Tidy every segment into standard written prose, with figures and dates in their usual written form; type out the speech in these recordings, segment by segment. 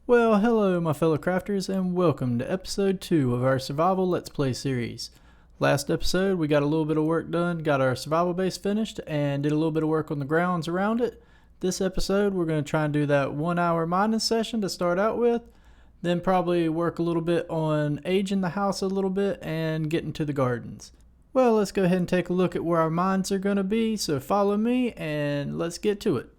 Well, hello, my fellow crafters, and welcome to episode 2 of our Survival Let's Play series. Last episode, we got a little bit of work done, got our survival base finished, and did a little bit of work on the grounds around it. This episode, we're going to try and do that 1 hour mining session to start out with, then probably work a little bit on aging the house a little bit and getting to the gardens. Well, let's go ahead and take a look at where our mines are going to be, so follow me and let's get to it.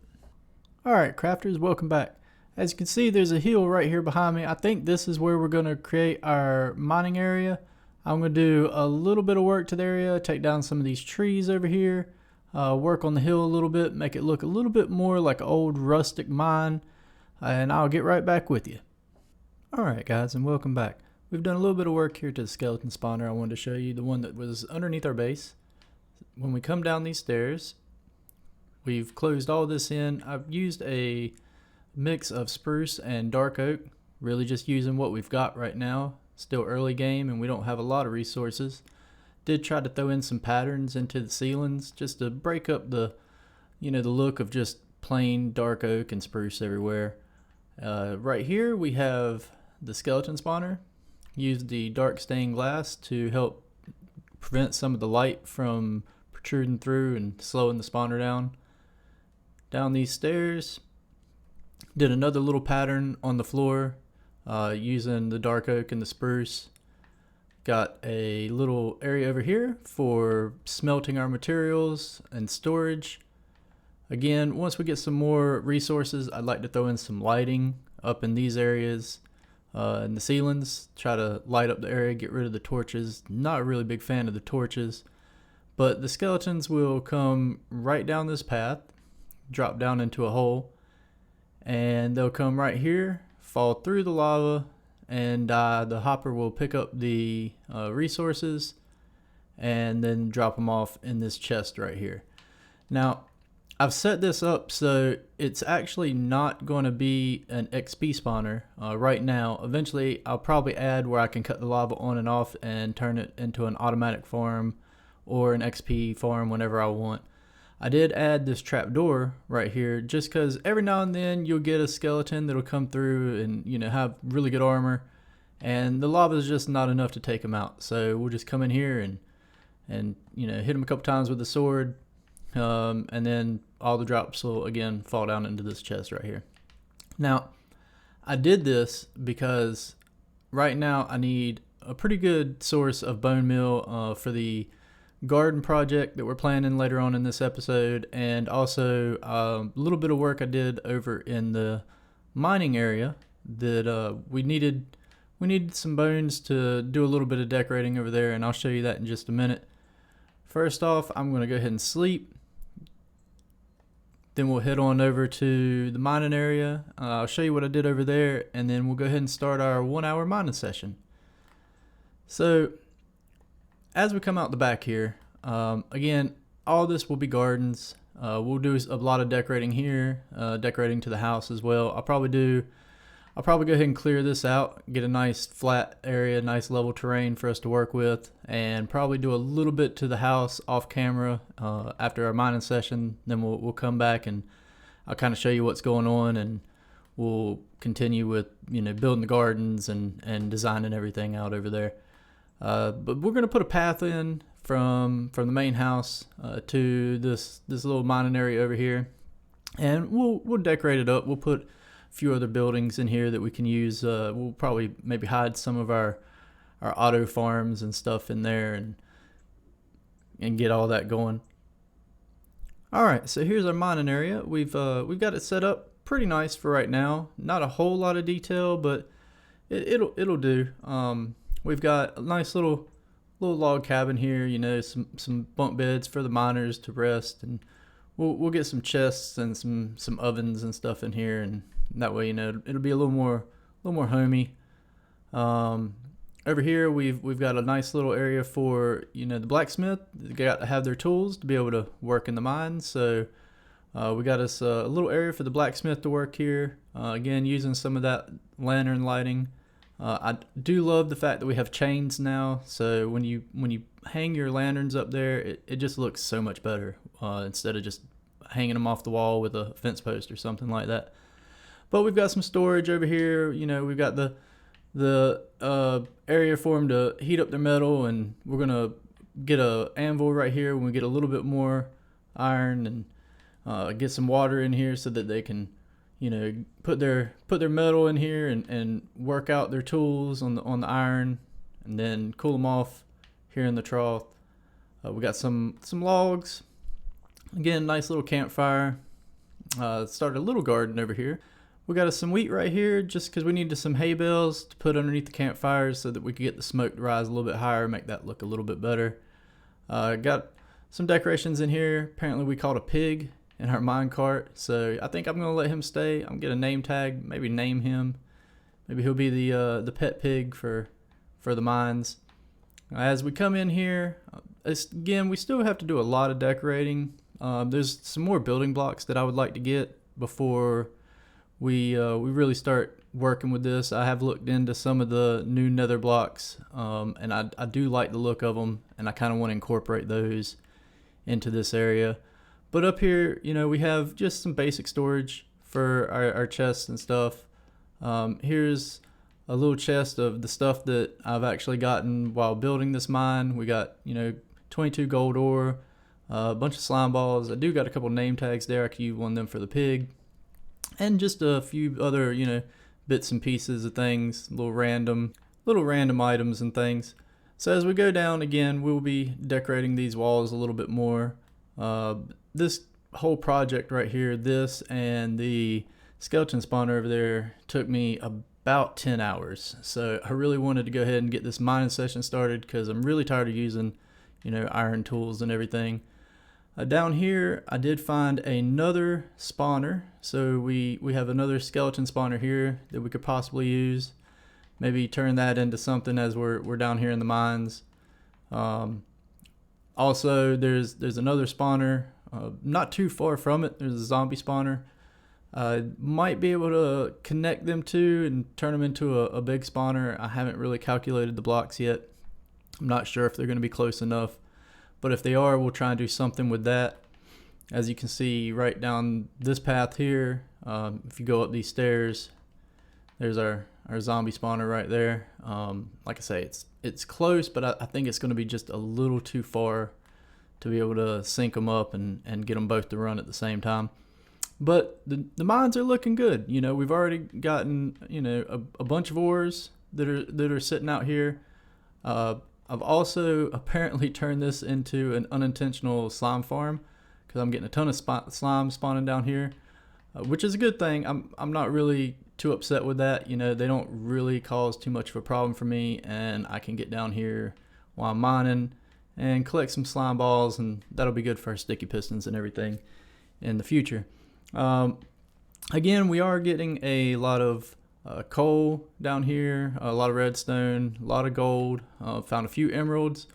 Alright, crafters, welcome back. As you can see, there's a hill right here behind me. I think this is where we're going to create our mining area. I'm going to do a little bit of work to the area, take down some of these trees over here, work on the hill a little bit, make it look a little bit more like an old rustic mine, and I'll get right back with you. Alright guys, and welcome back. We've done a little bit of work here to the skeleton spawner. I wanted to show you the one that was underneath our base. When we come down these stairs, we've closed all this in. I've used a mix of spruce and dark oak, really just using what we've got right now. Still early game and we don't have a lot of resources. Did try to throw in some patterns into the ceilings just to break up the look of just plain dark oak and spruce everywhere. Right here we have the skeleton spawner. Used the dark stained glass to help prevent some of the light from protruding through and slowing the spawner down. Down these stairs, did another little pattern on the floor using the dark oak and the spruce. Got a little area over here for smelting our materials and storage. Again, once we get some more resources, I'd like to throw in some lighting up in these areas in the ceilings. Try to light up the area, get rid of the torches. Not a really big fan of the torches, but the skeletons will come right down this path, drop down into a hole, and they'll come right here, fall through the lava, and the hopper will pick up the resources and then drop them off in this chest right here. Now, I've set this up so it's actually not going to be an XP spawner right now. Eventually, I'll probably add where I can cut the lava on and off and turn it into an automatic farm or an XP farm whenever I want. I did add this trapdoor right here just because every now and then you'll get a skeleton that'll come through and have really good armor, and the lava is just not enough to take them out. So we'll just come in here and hit them a couple times with the sword, and then all the drops will again fall down into this chest right here. Now, I did this because right now I need a pretty good source of bone meal for the garden project that we're planning later on in this episode, and also a little bit of work I did over in the mining area that we needed some bones to do a little bit of decorating over there, and I'll show you that in just a minute. First off, I'm going to go ahead and sleep, then we'll head on over to the mining area. I'll show you what I did over there, and then we'll go ahead and start our 1 hour mining session. So as we come out the back here, again, all this will be gardens. We'll do a lot of decorating here, decorating to the house as well. I'll probably go ahead and clear this out, get a nice flat area, nice level terrain for us to work with, and probably do a little bit to the house off camera after our mining session. Then we'll come back and I'll kind of show you what's going on, and we'll continue with building the gardens and designing everything out over there. But we're going to put a path in from the main house to this little mining area over here, and we'll decorate it up. We'll put a few other buildings in here that we can use. We'll probably maybe hide some of our auto farms and stuff in there and get all that going. All right, so here's our mining area. We've got it set up pretty nice for right now. Not a whole lot of detail, but it'll do. We've got a nice little log cabin here, some bunk beds for the miners to rest, and we'll get some chests and some ovens and stuff in here, and that way it'll be a little more homey. Over here we've got a nice little area for the blacksmith. They got to have their tools to be able to work in the mines, so we got us a little area for the blacksmith to work here. Again, using some of that lantern lighting. I do love the fact that we have chains now, so when you hang your lanterns up there, it just looks so much better instead of just hanging them off the wall with a fence post or something like that. But we've got some storage over here. You know, we've got the area for them to heat up their metal, and we're gonna get a anvil right here when we get a little bit more iron, and get some water in here so that they can, you know, put their metal in here and work out their tools on the iron, and then cool them off here in the trough. We got some logs. Again, nice little campfire. Started a little garden over here. We got some wheat right here just because we needed some hay bales to put underneath the campfires so that we could get the smoke to rise a little bit higher, make that look a little bit better. Got some decorations in here. Apparently we caught a pig in our mine cart, so I think I'm going to let him stay. I'm going to get a name tag, maybe name him. Maybe he'll be the pet pig for the mines. As we come in here, again, we still have to do a lot of decorating. There's some more building blocks that I would like to get before we really start working with this. I have looked into some of the new nether blocks, and I do like the look of them, and I kind of want to incorporate those into this area. But up here, you know, we have just some basic storage for our chests and stuff. Here's a little chest of the stuff that I've actually gotten while building this mine. We got, you know, 22 gold ore, a bunch of slime balls. I do got a couple name tags there. I could use one of them for the pig. And just a few other, you know, bits and pieces of things, little random items and things. So as we go down again, we'll be decorating these walls a little bit more. This whole project right here, this and the skeleton spawner over there, took me about 10 hours. So I really wanted to go ahead and get this mining session started because I'm really tired of using, you know, iron tools and everything. Down here, I did find another spawner. So we have another skeleton spawner here that we could possibly use. Maybe turn that into something as we're down here in the mines. Also, there's another spawner not too far from it. There's a zombie spawner. Might be able to connect them two and turn them into a big spawner. I haven't really calculated the blocks yet. I'm not sure if they're going to be close enough. But if they are, we'll try and do something with that. As you can see right down this path here, if you go up these stairs, there's our zombie spawner right there. Like I say, it's close, but I think it's going to be just a little too far to be able to sync them up and get them both to run at the same time. But the mines are looking good. You know, we've already gotten, you know, a bunch of ores that are sitting out here. I've also apparently turned this into an unintentional slime farm because I'm getting a ton of slime spawning down here, which is a good thing. I'm not really too upset with that. You know, they don't really cause too much of a problem for me, and I can get down here while I'm mining and collect some slime balls, and that'll be good for our sticky pistons and everything in the future. Again, we are getting a lot of coal down here, a lot of redstone, a lot of gold, found a few emeralds,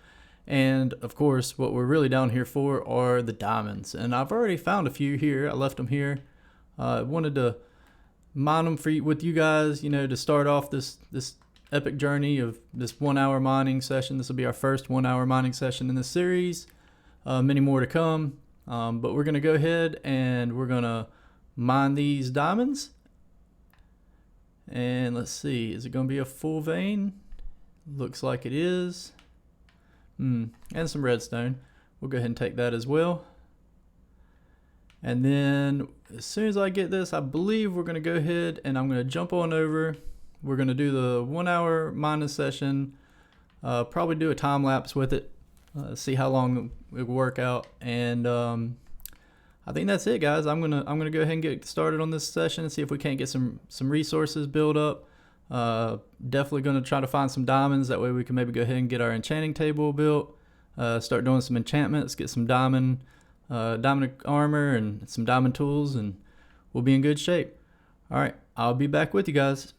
and of course what we're really down here for are the diamonds. And I've already found a few here. I left them here. I wanted to mine them with you guys, you know, to start off this epic journey of this 1 hour mining session. This will be our first 1 hour mining session in this series. Many more to come, but we're gonna go ahead and we're gonna mine these diamonds. And let's see, is it going to be a full vein? Looks like it is. And some redstone. We'll go ahead and take that as well. And then as soon as I get this, I believe we're going to go ahead and I'm going to jump on over. We're going to do the 1 hour mining session. Probably do a time lapse with it. See how long it will work out. And I think that's it, guys. I'm gonna go ahead and get started on this session and see if we can't get some resources built up. Definitely gonna try to find some diamonds. That way we can maybe go ahead and get our enchanting table built. Start doing some enchantments. Get some diamond armor and some diamond tools, and we'll be in good shape. All right, I'll be back with you guys.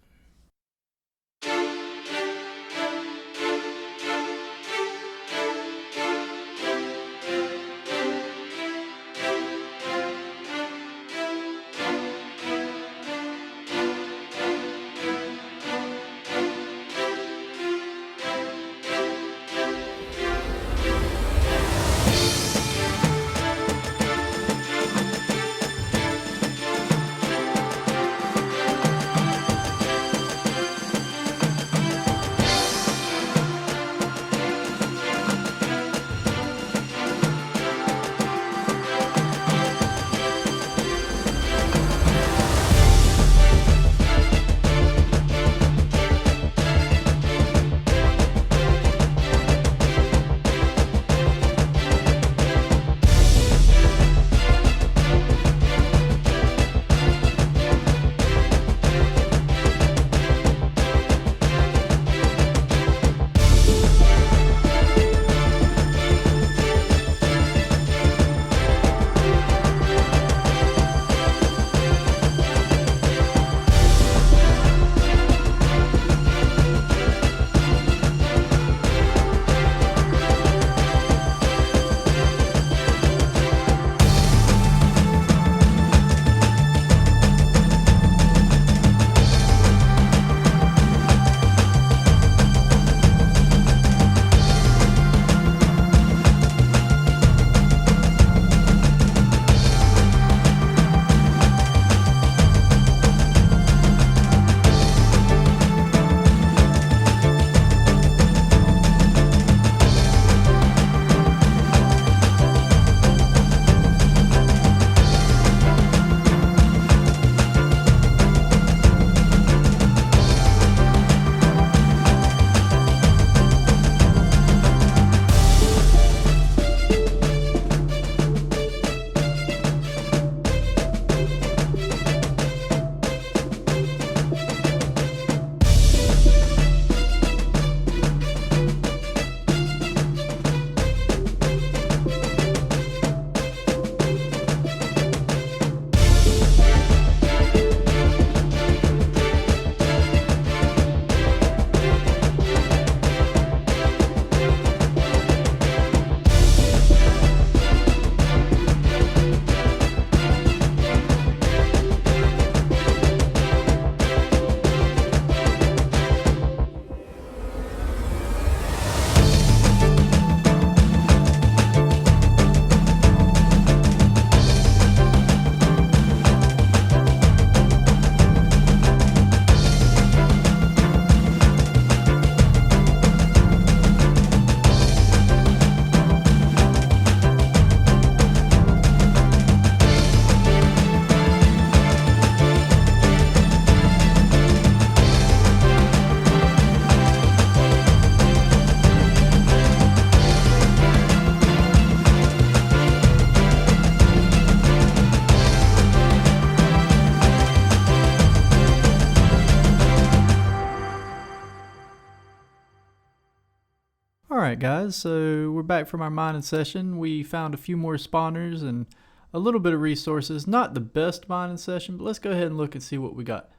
Alright guys, so we're back from our mining session. We found a few more spawners and a little bit of resources. Not the best mining session, but let's go ahead and look and see what we got.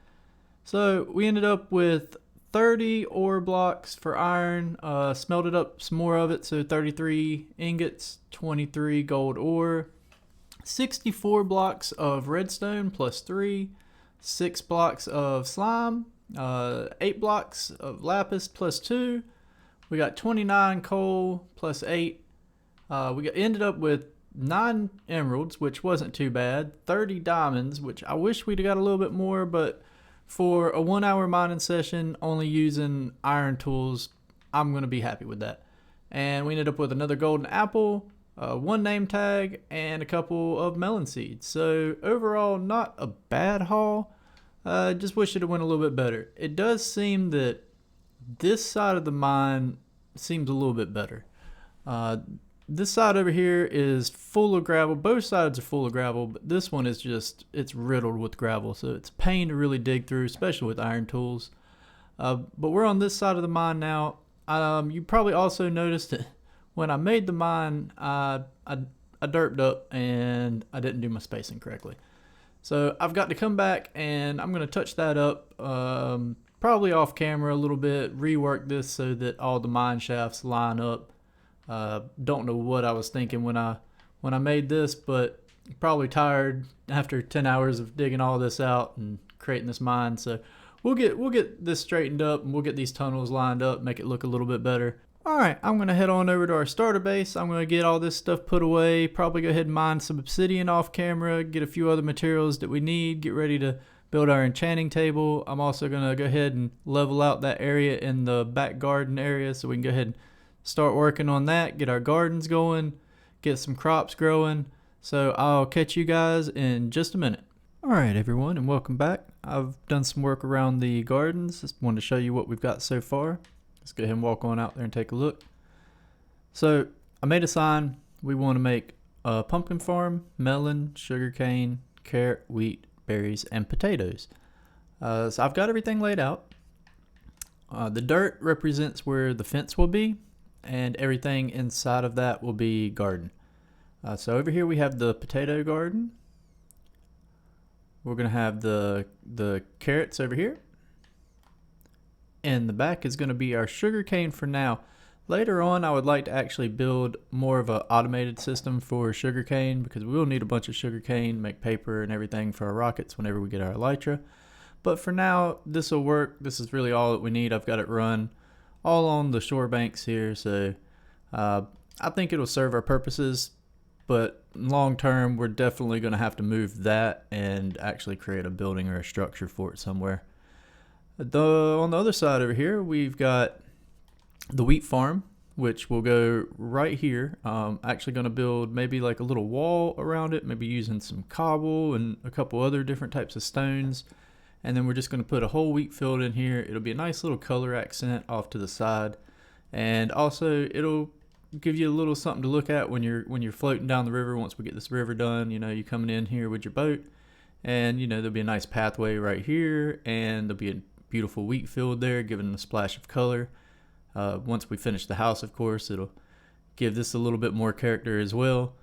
So we ended up with 30 ore blocks for iron, smelted up some more of it, so 33 ingots, 23 gold ore, 64 blocks of redstone plus 3, 6 blocks of slime, 8 blocks of lapis plus 2. We got 29 coal plus 8. Ended up with 9 emeralds, which wasn't too bad. 30 diamonds, which I wish we'd have got a little bit more, but for a 1 hour mining session, only using iron tools, I'm going to be happy with that. And we ended up with another golden apple, 1 name tag, and a couple of melon seeds. So overall, not a bad haul. Just wish it went a little bit better. It does seem that this side of the mine seems a little bit better. This side over here is full of gravel. Both sides are full of gravel, but this one is it's riddled with gravel, so it's a pain to really dig through, especially with iron tools. But we're on this side of the mine now. You probably also noticed that when I made the mine, I derped up and I didn't do my spacing correctly. So I've got to come back and I'm going to touch that up, probably off camera a little bit, rework this so that all the mine shafts line up. Don't know what I was thinking when I made this, but probably tired after 10 hours of digging all this out and creating this mine. So we'll get this straightened up and we'll get these tunnels lined up, make it look a little bit better. Alright, I'm going to head on over to our starter base. I'm going to get all this stuff put away, probably go ahead and mine some obsidian off camera, get a few other materials that we need, get ready to build our enchanting table. I'm also going to go ahead and level out that area in the back garden area so we can go ahead and start working on that, get our gardens going, get some crops growing. So I'll catch you guys in just a minute. Alright everyone, and welcome back. I've done some work around the gardens. Just wanted to show you what we've got so far. Let's go ahead and walk on out there and take a look. So I made a sign. We want to make a pumpkin farm, melon, sugarcane, carrot, wheat, berries, and potatoes. So I've got everything laid out. The dirt represents where the fence will be, and everything inside of that will be garden. So over here we have the potato garden. We're going to have the carrots over here. And the back is going to be our sugarcane for now. Later on, I would like to actually build more of an automated system for sugarcane because we will need a bunch of sugarcane, make paper and everything for our rockets whenever we get our elytra. But for now, this will work. This is really all that we need. I've got it run all on the shore banks here, so I think it'll serve our purposes. But long term, we're definitely going to have to move that and actually create a building or a structure for it somewhere. On the other side over here, we've got the wheat farm, which will go right here. Actually going to build maybe like a little wall around it, maybe using some cobble and a couple other different types of stones. And then we're just going to put a whole wheat field in here. It'll be a nice little color accent off to the side. And also it'll give you a little something to look at when you're floating down the river. Once we get this river done, you know, you coming in here with your boat, and you know, there'll be a nice pathway right here, and there'll be a beautiful wheat field there, giving a splash of color. Once we finish the house, of course, it'll give this a little bit more character as well.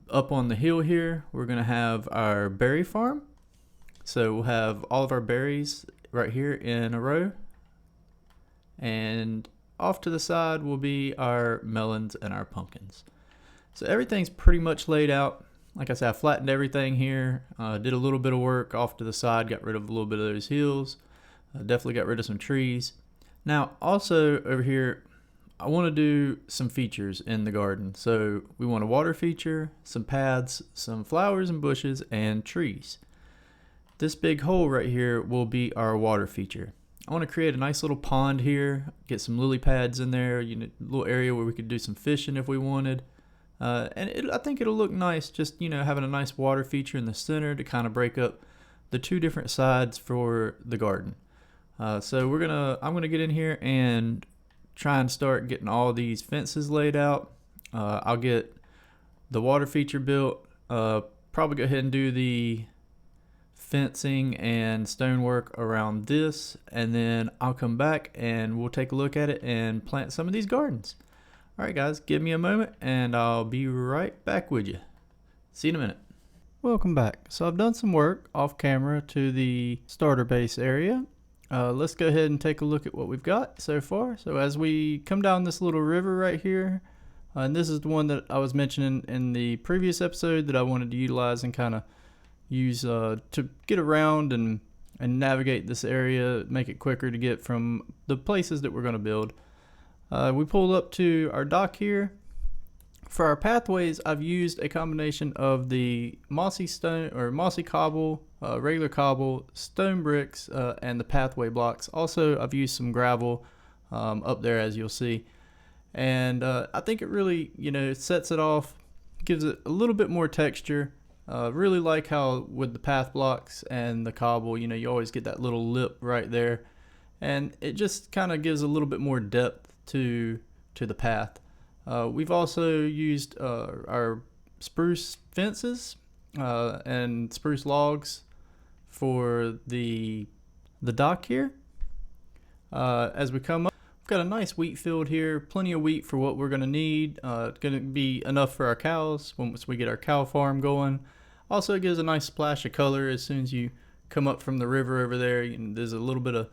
Up on the hill here, we're going to have our berry farm. So we'll have all of our berries right here in a row. And off to the side will be our melons and our pumpkins. So everything's pretty much laid out. Like I said, I flattened everything here. Did a little bit of work off to the side, got rid of a little bit of those hills. Definitely got rid of some trees. Now, also over here, I want to do some features in the garden. So we want a water feature, some paths, some flowers and bushes, and trees. This big hole right here will be our water feature. I want to create a nice little pond here, get some lily pads in there, you know, a little area where we could do some fishing if we wanted. I think it'll look nice just, you know, having a nice water feature in the center to kind of break up the two different sides for the garden. So I'm gonna get in here and try and start getting all these fences laid out. I'll get the water feature built. Probably go ahead and do the fencing and stonework around this, and then I'll come back and we'll take a look at it and plant some of these gardens. Alright guys, give me a moment and I'll be right back with you. See you in a minute. Welcome back. So I've done some work off camera to the starter base area. Let's go ahead and take a look at what we've got so far. So as we come down this little river right here, and this is the one that I was mentioning in the previous episode that I wanted to utilize and kind of use to get around and navigate this area, make it quicker to get from the places that we're going to build. We pulled up to our dock here. For our pathways, I've used a combination of the mossy stone or mossy cobble, regular cobble, stone bricks, and the pathway blocks. Also, I've used some gravel up there, as you'll see. And I think it really, sets it off, gives it a little bit more texture. Really like how with the path blocks and the cobble, you always get that little lip right there. And it just kind of gives a little bit more depth to the path. We've also used our spruce fences and spruce logs for the dock here. As we come up, we've got a nice wheat field here, plenty of wheat for what we're going to need. It's going to be enough for our cows once we get our cow farm going. Also, it gives a nice splash of color as soon as you come up from the river over there. There's a little bit of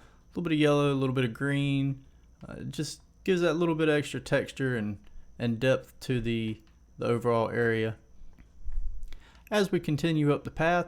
yellow, a little bit of green. It just gives that little bit of extra texture and depth to the overall area. As we continue up the path,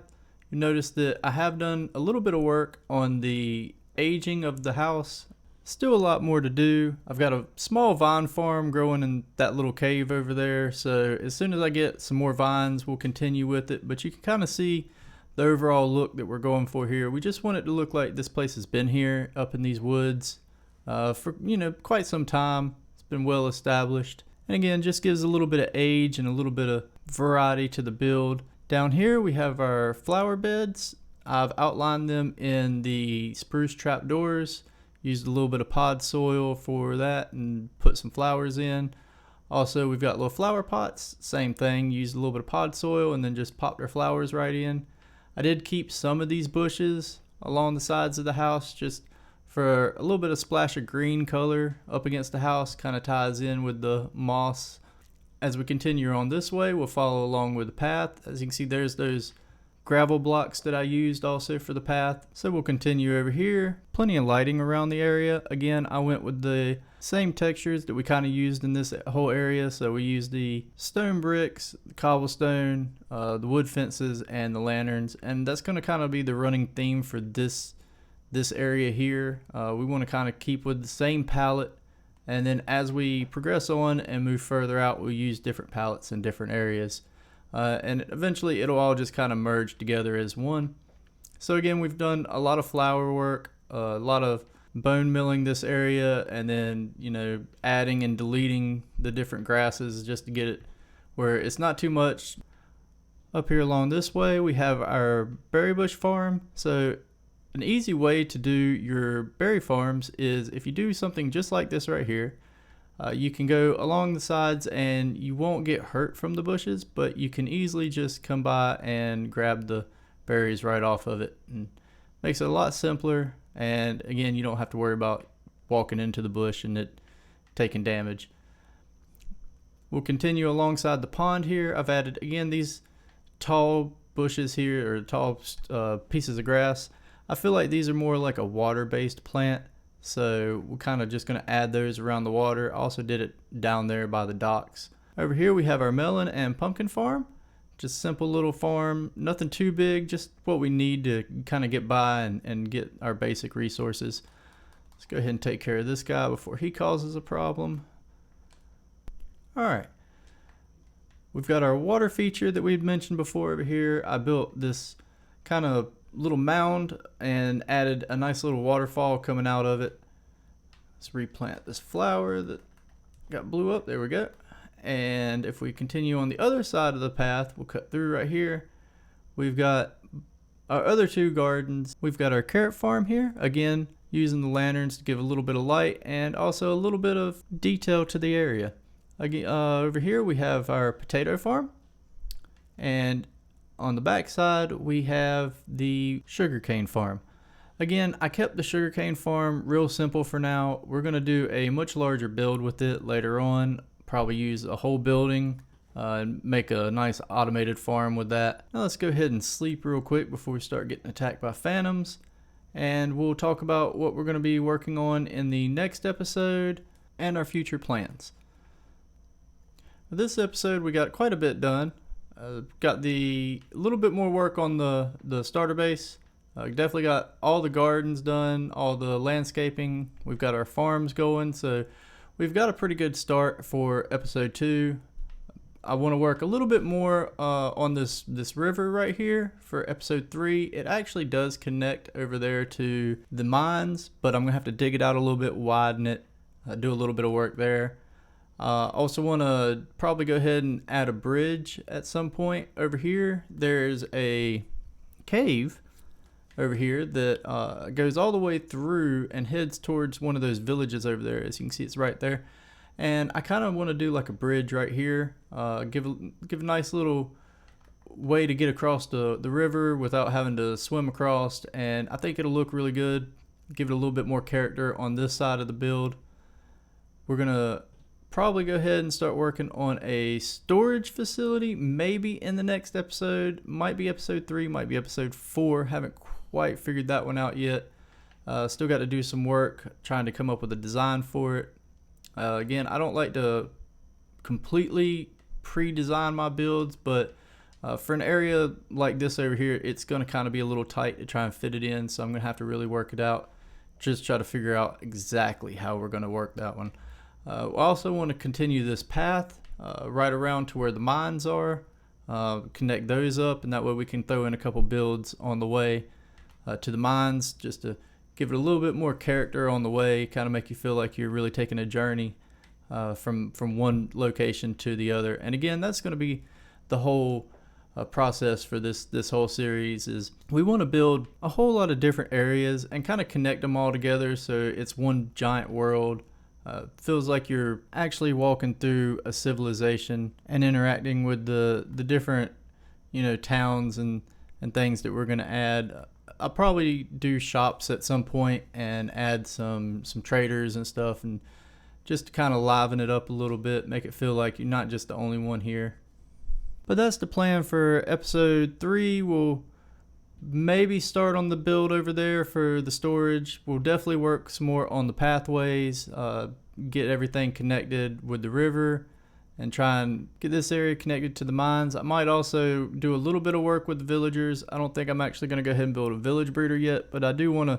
you notice that I have done a little bit of work on the aging of the house. Still a lot more to do. I've got a small vine farm growing in that little cave over there, so as soon as I get some more vines, we'll continue with it. But you can kind of see the overall look that we're going for here. We just want it to look like this place has been here up in these woods for quite some time. It's been well established. And again, just gives a little bit of age and a little bit of variety to the build. Down here we have our flower beds. I've outlined them in the spruce trapdoors. Used a little bit of pod soil for that and put some flowers in. Also, we've got little flower pots. Same thing, used a little bit of pod soil and then just popped our flowers right in. I did keep some of these bushes along the sides of the house just for a little bit of splash of green color up against the house, kind of ties in with the moss. As we continue on this way, we'll follow along with the path. As you can see, there's those gravel blocks that I used also for the path. So we'll continue over here. Plenty of lighting around the area. Again, I went with the same textures that we kind of used in this whole area. So we used the stone bricks, the cobblestone, the wood fences, and the lanterns. And that's going to kind of be the running theme for this area here. We want to kind of keep with the same palette, and then as we progress on and move further out, we'll use different palettes in different areas, and eventually it'll all just kind of merge together as one. So again, we've done a lot of flower work, a lot of bone milling this area, and then adding and deleting the different grasses just to get it where it's not too much. Up here along this way we have our berry bush farm. So an easy way to do your berry farms is if you do something just like this right here. You can go along the sides and you won't get hurt from the bushes, but you can easily just come by and grab the berries right off of it. And makes it a lot simpler, and again, you don't have to worry about walking into the bush and it taking damage. We'll continue alongside the pond here. I've added, again, these tall bushes here, or tall pieces of grass. I feel like these are more like a water-based plant, so we're kind of just going to add those around the water. I also did it down there by the docks. Over here we have our melon and pumpkin farm. Just simple little farm, nothing too big, just what we need to kind of get by and get our basic resources. Let's go ahead and take care of this guy before he causes a problem. Alright, we've got our water feature that we'd mentioned before over here. I built this kind of little mound and added a nice little waterfall coming out of it. Let's replant this flower that got blew up. There we go. And if we continue on the other side of the path, we'll cut through right here. We've got our other two gardens. We've got our carrot farm here, again using the lanterns to give a little bit of light and also a little bit of detail to the area. Again, over here we have our potato farm, and on the back side we have the sugarcane farm. Again, I kept the sugarcane farm real simple for now. We're going to do a much larger build with it later on, probably use a whole building and make a nice automated farm with that. Now let's go ahead and sleep real quick before we start getting attacked by phantoms. And we'll talk about what we're going to be working on in the next episode and our future plans. This episode we got quite a bit done. Got the little bit more work on the starter base. Definitely got all the gardens done, all the landscaping. We've got our farms going, so we've got a pretty good start for episode 2. I want to work a little bit more on this river right here for episode 3. It actually does connect over there to the mines, but I'm going to have to dig it out a little bit, widen it, do a little bit of work there. Also want to probably go ahead and add a bridge at some point over here. There's a cave over here that goes all the way through and heads towards one of those villages over there. As you can see, it's right there. And I kind of want to do like a bridge right here, give a nice little way to get across the river without having to swim across, and I think it'll look really good, give it a little bit more character on this side of the build. We're going to probably go ahead and start working on a storage facility, maybe in the next episode. Might be episode 3, might be episode 4, haven't quite figured that one out yet. Still got to do some work trying to come up with a design for it. Again, I don't like to completely pre-design my builds, but for an area like this over here, it's going to kind of be a little tight to try and fit it in, so I'm going to have to really work it out. Just try to figure out exactly how we're going to work that one. I also want to continue this path right around to where the mines are, connect those up, and that way we can throw in a couple builds on the way to the mines, just to give it a little bit more character on the way, kind of make you feel like you're really taking a journey from one location to the other. And again, that's going to be the whole process for this whole series. Is we want to build a whole lot of different areas and kind of connect them all together so it's one giant world. Feels like you're actually walking through a civilization and interacting with the different, towns and things that we're going to add. I'll probably do shops at some point and add some traders and stuff, and just to kind of liven it up a little bit, make it feel like you're not just the only one here. But that's the plan for episode 3. We'll maybe start on the build over there for the storage. We'll definitely work some more on the pathways, get everything connected with the river, and try and get this area connected to the mines. I might also do a little bit of work with the villagers. I don't think I'm actually going to go ahead and build a village breeder yet, but I do want to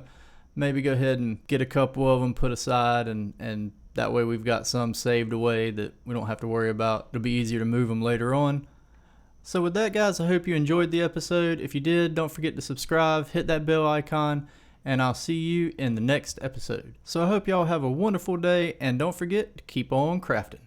maybe go ahead and get a couple of them put aside, and that way we've got some saved away that we don't have to worry about. It'll be easier to move them later on. So with that, guys, I hope you enjoyed the episode. If you did, don't forget to subscribe, hit that bell icon, and I'll see you in the next episode. So I hope y'all have a wonderful day, and don't forget to keep on crafting.